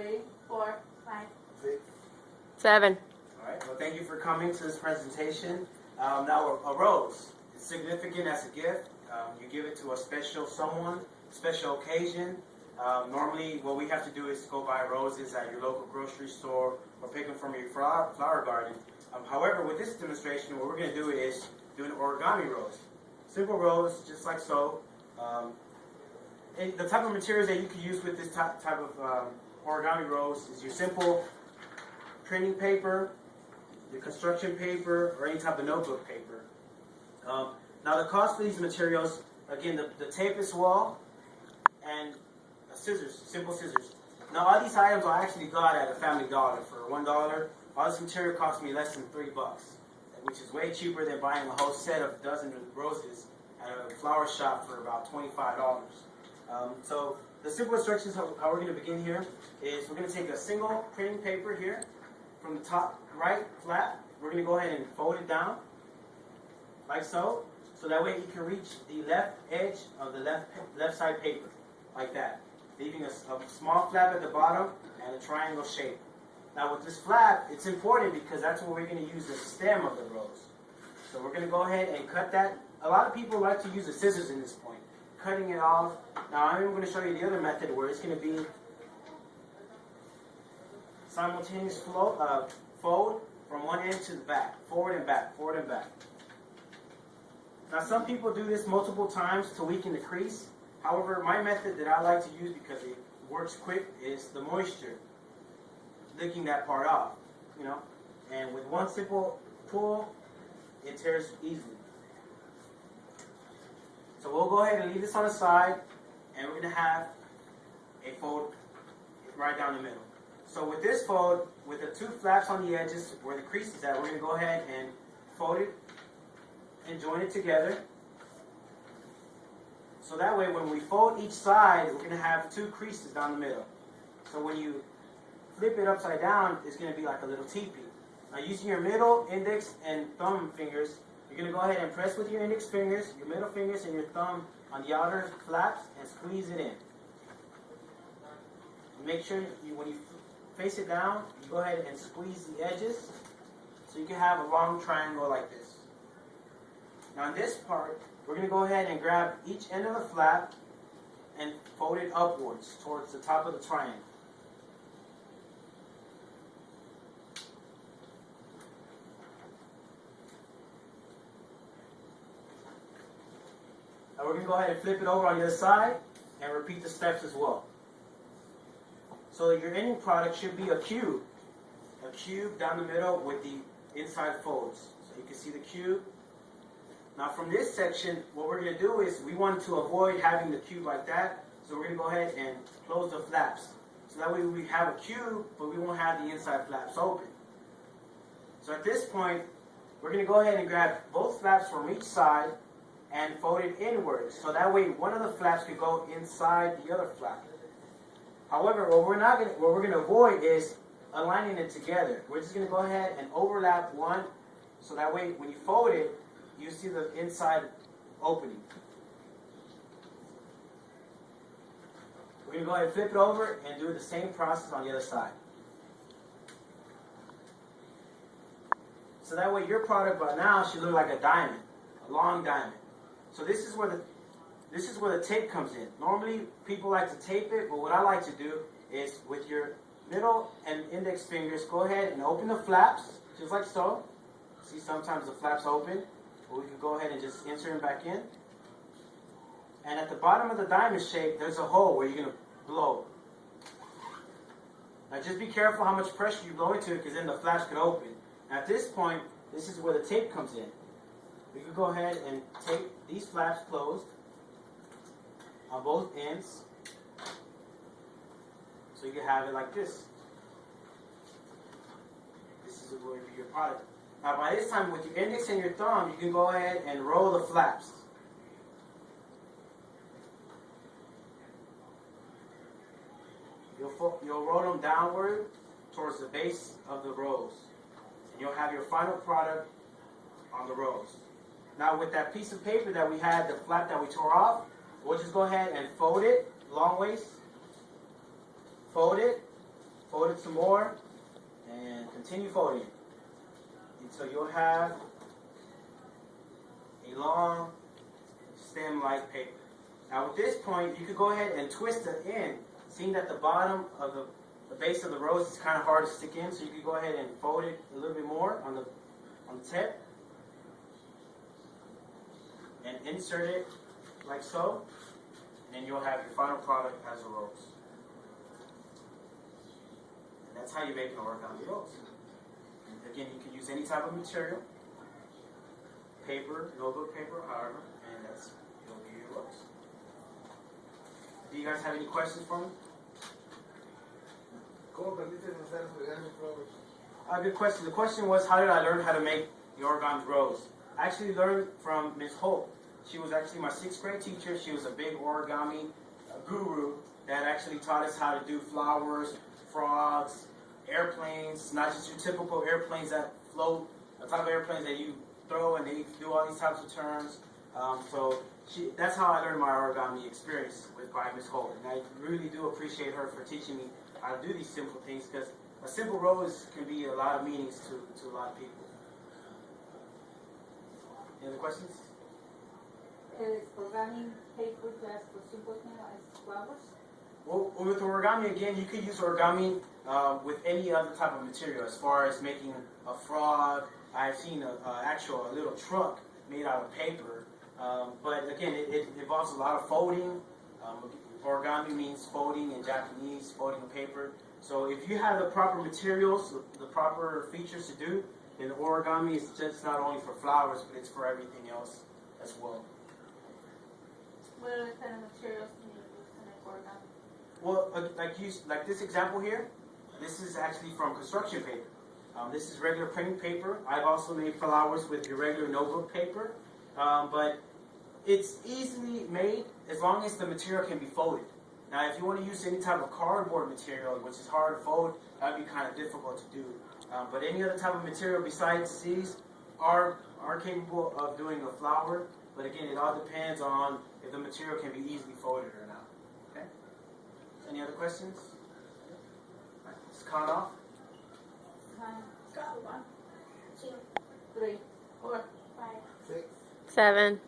3, 4, 5, 6, 7. All right. Well, thank you for coming to this presentation. Now, a rose is significant as a gift. You give it to a special someone, special occasion. Normally, what we have to do is go buy roses at your local grocery store or pick them from your flower garden. However, with this demonstration, what we're going to do is do an origami rose. Simple rose, just like so. And the type of materials that you can use with this type of origami rose is your simple printing paper, your construction paper, or any type of notebook paper. Now the cost for these materials, again, the tape as well, and scissors, simple scissors. Now all these items I actually got at a Family Dollar for $1. All this material cost me less than $3, which is way cheaper than buying a whole set of a dozen roses at a flower shop for about $25. So the simple instructions how we're going to begin here is we're going to take a single printing paper here from the top right flap. We're going to go ahead and fold it down like so. So that way you can reach the left edge of the left side paper like that, leaving a small flap at the bottom and a triangle shape. Now with this flap, it's important because that's where we're going to use the stem of the rose. So we're going to go ahead and cut that. A lot of people like to use the scissors in this point, cutting it off. Now I'm going to show you the other method where it's going to be simultaneous fold from one end to the back, forward and back, forward and back. Now some people do this multiple times to weaken the crease. However, my method that I like to use because it works quick is the moisture, licking that part off, you know. And with one simple pull, it tears easily. So we'll go ahead and leave this on the side, and we're going to have a fold right down the middle. So with this fold, with the two flaps on the edges where the crease is at, we're going to go ahead and fold it and join it together. So that way when we fold each side, we're going to have two creases down the middle. So when you flip it upside down, it's going to be like a little teepee. Now using your middle, index, and thumb fingers, you're going to go ahead and press with your index fingers, your middle fingers, and your thumb on the outer flaps and squeeze it in. Make sure when you face it down, you go ahead and squeeze the edges so you can have a long triangle like this. Now in this part, we're going to go ahead and grab each end of the flap and fold it upwards towards the top of the triangle. Now we're going to go ahead and flip it over on the other side and repeat the steps as well. So your ending product should be a cube down the middle with the inside folds. So you can see the cube. Now from this section, what we're going to do is we want to avoid having the cube like that. So we're going to go ahead and close the flaps. So that way we have a cube, but we won't have the inside flaps open. So at this point, we're going to go ahead and grab both flaps from each side and fold it inwards. So that way one of the flaps could go inside the other flap. However, what we're going to avoid is aligning it together. We're just going to go ahead and overlap one, so that way when you fold it, you see the inside opening. We're going to go ahead and flip it over and do the same process on the other side. So that way your product by now should look like a diamond, a long diamond. So this is where the tape comes in. Normally people like to tape it, but what I like to do is with your middle and index fingers, go ahead and open the flaps, just like so. See, sometimes the flaps open, but we can go ahead and just insert them back in. And at the bottom of the diamond shape, there's a hole where you're going to blow. Now just be careful how much pressure you blow into it, because then the flaps could open. Now at this point, this is where the tape comes in. We can go ahead and tape these flaps closed on both ends, so you can have it like this. This is where you be your product. Now by this time, with your index and your thumb, you can go ahead and roll the flaps. You'll roll them downward towards the base of the rose, and you'll have your final product on the rose. Now with that piece of paper that we had, the flap that we tore off, we'll just go ahead and fold it long ways, fold it, fold it some more, and continue folding until you'll have a long stem-like paper. Now at this point, you could go ahead and twist the end, seeing that the bottom of the base of the rose is kind of hard to stick in, so you could go ahead and fold it a little bit more on the tip, and insert it like so, and you'll have your final product as a rose. And that's how you make an origami rose. And again, you can use any type of material, paper, notebook paper, however, and it'll be your rose. Do you guys have any questions for me? Good question. The question was, how did I learn how to make the origami rose? I actually learned from Ms. Holt. She was actually my 6th grade teacher. She was a big origami guru that actually taught us how to do flowers, frogs, airplanes, not just your typical airplanes that float, the type of airplanes that you throw and they do all these types of turns. That's how I learned my origami experience by Ms. Holt. And I really do appreciate her for teaching me how to do these simple things, because a simple rose can be a lot of meanings to a lot of people. Any other questions? Is origami paper just for simple things like flowers? Well, with origami, again, you could use origami with any other type of material. As far as making a frog, I've seen a little truck made out of paper. But again, it involves a lot of folding. Origami means folding in Japanese, folding paper. So if you have the proper materials, the proper features to do, then origami is just not only for flowers, but it's for everything else as well. What other kind of materials can you use to make origami? Well, like this example here, this is actually from construction paper. This is regular printing paper. I've also made flowers with your regular notebook paper, but it's easily made as long as the material can be folded. Now, if you want to use any type of cardboard material, which is hard to fold, that would be kind of difficult to do. But any other type of material besides these are capable of doing a flower. But again, it all depends on if the material can be easily folded or not. Okay? Any other questions? All right, let's count off. 1, 2, 3, 4, 5, 7